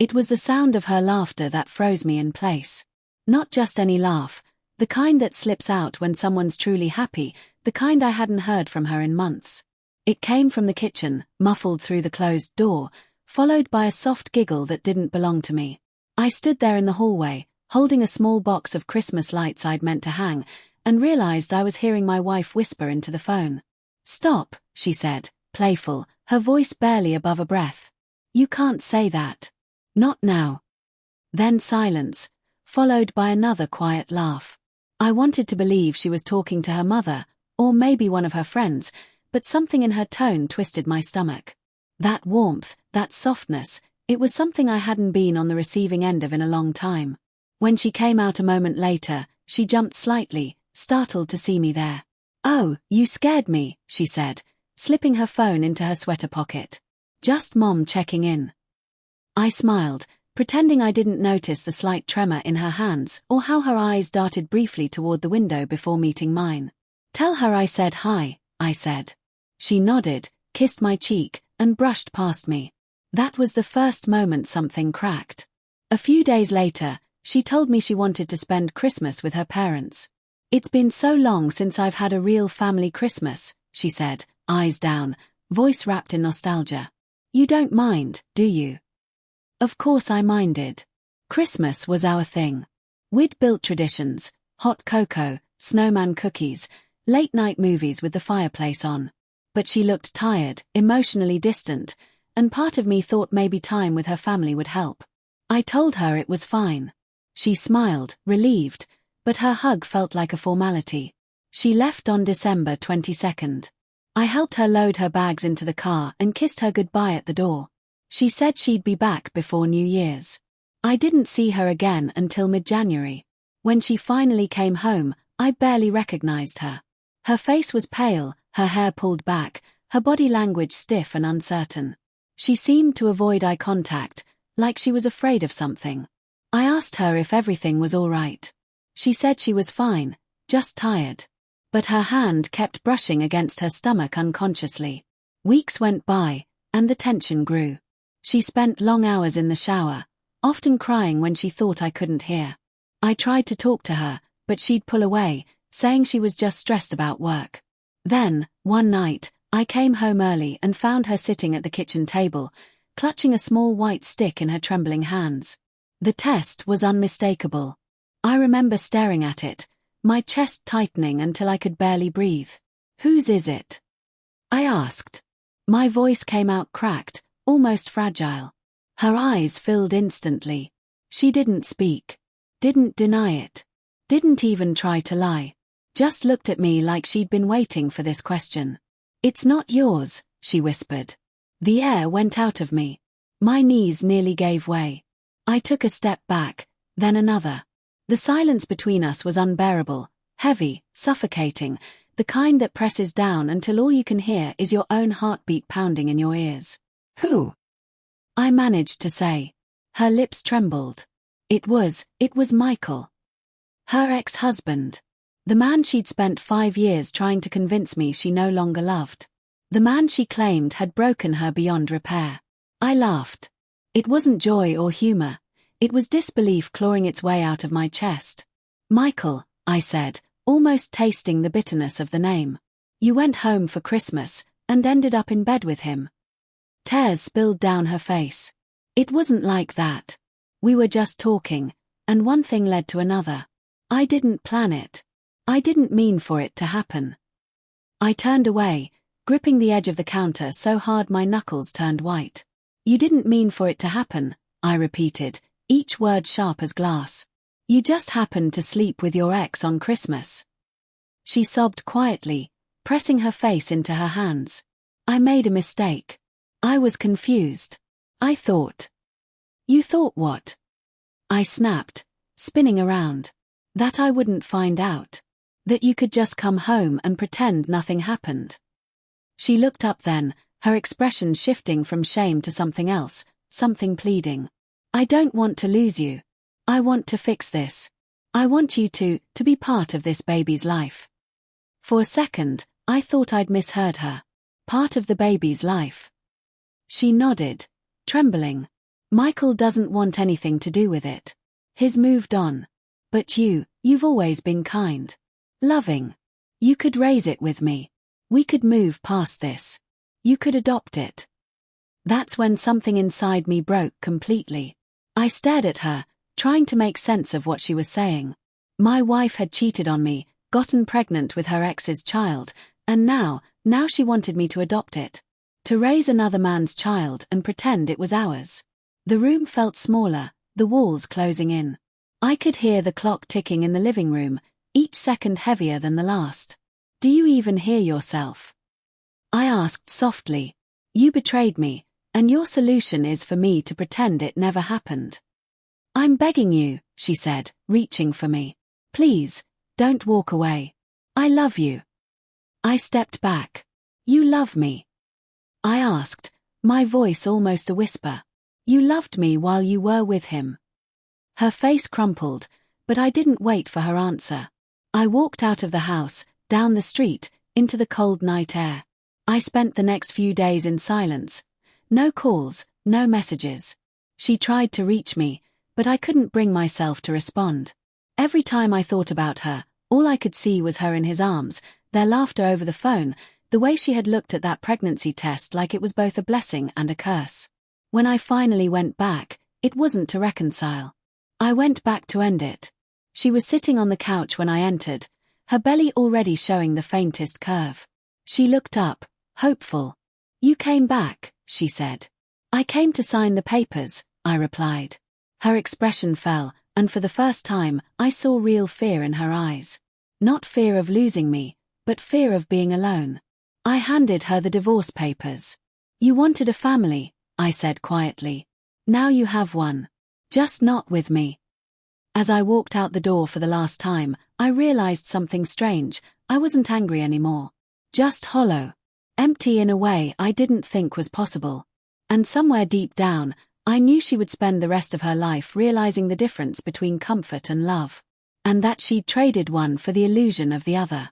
It was the sound of her laughter that froze me in place. Not just any laugh, the kind that slips out when someone's truly happy, the kind I hadn't heard from her in months. It came from the kitchen, muffled through the closed door, followed by a soft giggle that didn't belong to me. I stood there in the hallway, holding a small box of Christmas lights I'd meant to hang, and realized I was hearing my wife whisper into the phone. "Stop," she said, playful, her voice barely above a breath. "You can't say that. Not now." Then silence, followed by another quiet laugh. I wanted to believe she was talking to her mother, or maybe one of her friends, but something in her tone twisted my stomach. That warmth, that softness, it was something I hadn't been on the receiving end of in a long time. When she came out a moment later, she jumped slightly, startled to see me there. "Oh, you scared me," she said, slipping her phone into her sweater pocket. "Just Mom checking in." I smiled, pretending I didn't notice the slight tremor in her hands or how her eyes darted briefly toward the window before meeting mine. "Tell her I said hi," I said. She nodded, kissed my cheek, and brushed past me. That was the first moment something cracked. A few days later, she told me she wanted to spend Christmas with her parents. "It's been so long since I've had a real family Christmas," she said, eyes down, voice wrapped in nostalgia. "You don't mind, do you?" Of course I minded. Christmas was our thing. We'd built traditions, hot cocoa, snowman cookies, late-night movies with the fireplace on. But she looked tired, emotionally distant, and part of me thought maybe time with her family would help. I told her it was fine. She smiled, relieved, but her hug felt like a formality. She left on December 22nd. I helped her load her bags into the car and kissed her goodbye at the door. She said she'd be back before New Year's. I didn't see her again until mid-January. When she finally came home, I barely recognized her. Her face was pale, her hair pulled back, her body language stiff and uncertain. She seemed to avoid eye contact, like she was afraid of something. I asked her if everything was all right. She said she was fine, just tired. But her hand kept brushing against her stomach unconsciously. Weeks went by, and the tension grew. She spent long hours in the shower, often crying when she thought I couldn't hear. I tried to talk to her, but she'd pull away, saying she was just stressed about work. Then, one night, I came home early and found her sitting at the kitchen table, clutching a small white stick in her trembling hands. The test was unmistakable. I remember staring at it, my chest tightening until I could barely breathe. "Whose is it?" I asked. My voice came out cracked, almost fragile. Her eyes filled instantly. She didn't speak. Didn't deny it. Didn't even try to lie. Just looked at me like she'd been waiting for this question. "It's not yours," she whispered. The air went out of me. My knees nearly gave way. I took a step back, then another. The silence between us was unbearable, heavy, suffocating, the kind that presses down until all you can hear is your own heartbeat pounding in your ears. "Who?" I managed to say. Her lips trembled. It was Michael. Her ex-husband. The man she'd spent 5 years trying to convince me she no longer loved. The man she claimed had broken her beyond repair. I laughed. It wasn't joy or humor. It was disbelief clawing its way out of my chest. "Michael," I said, almost tasting the bitterness of the name. "You went home for Christmas, and ended up in bed with him." Tears spilled down her face. "It wasn't like that. We were just talking, and one thing led to another. I didn't plan it. I didn't mean for it to happen." I turned away, gripping the edge of the counter so hard my knuckles turned white. "You didn't mean for it to happen," I repeated, each word sharp as glass. "You just happened to sleep with your ex on Christmas." She sobbed quietly, pressing her face into her hands. "I made a mistake. I was confused. I thought." "You thought what?" I snapped, spinning around. "That I wouldn't find out. That you could just come home and pretend nothing happened." She looked up then, her expression shifting from shame to something else, something pleading. "I don't want to lose you. I want to fix this. I want you to be part of this baby's life." For a second, I thought I'd misheard her. Part of the baby's life. She nodded, trembling. Michael doesn't want anything to do with it. He's moved on. But you've always been kind. Loving. You could raise it with me. We could move past this. You could adopt it. That's when something inside me broke completely. I stared at her, trying to make sense of what she was saying. My wife had cheated on me, gotten pregnant with her ex's child, and now she wanted me to adopt it. To raise another man's child and pretend it was ours. The room felt smaller, the walls closing in. I could hear the clock ticking in the living room, each second heavier than the last. Do you even hear yourself? I asked softly. You betrayed me, and your solution is for me to pretend it never happened. I'm begging you, she said, reaching for me. Please, don't walk away. I love you. I stepped back. You love me? I asked, my voice almost a whisper. You loved me while you were with him. Her face crumpled, but I didn't wait for her answer. I walked out of the house, down the street, into the cold night air. I spent the next few days in silence. No calls, no messages. She tried to reach me, but I couldn't bring myself to respond. Every time I thought about her, all I could see was her in his arms, their laughter over the phone, the way she had looked at that pregnancy test like it was both a blessing and a curse. When I finally went back, it wasn't to reconcile. I went back to end it. She was sitting on the couch when I entered, her belly already showing the faintest curve. She looked up, hopeful. You came back, she said. I came to sign the papers, I replied. Her expression fell, and for the first time, I saw real fear in her eyes. Not fear of losing me, but fear of being alone. I handed her the divorce papers. You wanted a family, I said quietly. Now you have one. Just not with me. As I walked out the door for the last time, I realized something strange. I wasn't angry anymore. Just hollow. Empty in a way I didn't think was possible. And somewhere deep down, I knew she would spend the rest of her life realizing the difference between comfort and love. And that she'd traded one for the illusion of the other.